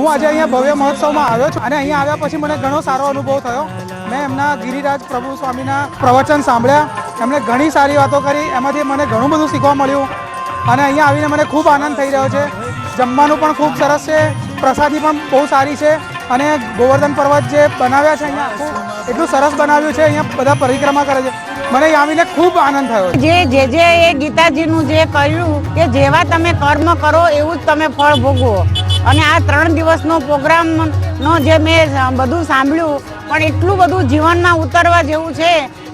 હું આજે અહીંયા ભવ્ય મહોત્સવમાં આવ્યો છું અને અહીંયા આવ્યા પછી મને ઘણો સારો અનુભવ થયો। મેં એમના ગિરિરાજ પ્રભુ સ્વામીના પ્રવચન સાંભળ્યા, એમણે ઘણી સારી વાતો કરી, એમાંથી મને ઘણું બધું શીખવા મળ્યું અને અહીંયા આવીને મને ખૂબ આનંદ થઈ રહ્યો છે। જમવાનું પણ ખૂબ સરસ છે, પ્રસાદી પણ બહુ સારી છે અને ગોવર્ધન પર્વત જે બનાવ્યા છે અહીંયા આખું એટલું સરસ બનાવ્યું છે, અહીંયા બધા પરિક્રમા કરે છે, મને આવીને ખૂબ આનંદ થયો। જે એ ગીતાજીનું જે કહ્યું કે જેવા તમે કર્મ કરો એવું જ તમે ફળ ભોગવો, અને આ 3 દિવસનો પ્રોગ્રામનો જે મેં બધું સાંભળ્યું પણ એટલું બધું જીવનમાં ઉતરવા જેવું છે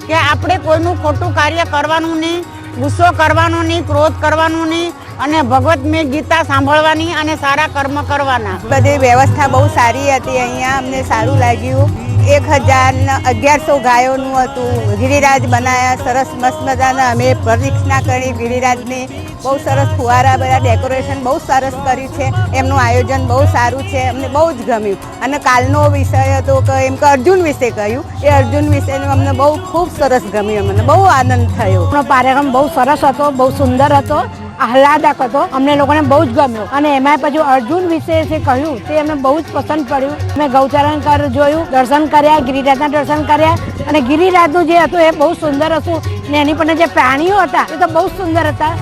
કે આપણે કોઈનું ખોટું કાર્ય કરવાનું નહીં, ગુસ્સો કરવાનો નહીં, ક્રોધ કરવાનો નહીં અને ભગવત મેં ગીતા સાંભળવાની અને સારા કર્મ કરવાના। બધી વ્યવસ્થા બહુ સારી હતી, અહીંયા અમને સારું લાગ્યું। 1100 ગાયોનું હતું, ગિરિરાજ બનાવ્યા સરસ મસ્ત મજાના, અમે પ્રદક્ષિણા કરી ગિરિરાજની, બહુ સરસ ફુવારા બધા ડેકોરેશન બહુ સરસ કર્યું છે, એમનું આયોજન બહુ સારું છે, અમને બહુ જ ગમ્યું। અને કાલનો વિષય હતો કે એમ કે અર્જુન વિશે કહ્યું, એ અર્જુન વિશેનું અમને બહુ ખૂબ સરસ ગમ્યું, અમને બહુ આનંદ થયો। આપણો કાર્યક્રમ બહુ સરસ હતો, બહુ સુંદર હતો, આહલાદક હતો, અમને લોકોને બહુ જ ગમ્યું અને એમાં પછી અર્જુન વિશે જે કહ્યું તે અમને બહુ જ પસંદ પડ્યું। અમે ગૌચરણ જોયું, દર્શન કર્યા, ગિરિરાજના દર્શન કર્યા અને ગિરિરાજનું જે હતું એ બહુ સુંદર હતું ને એની પણ જે પ્રાણીઓ હતા એ તો બહુ સુંદર હતા।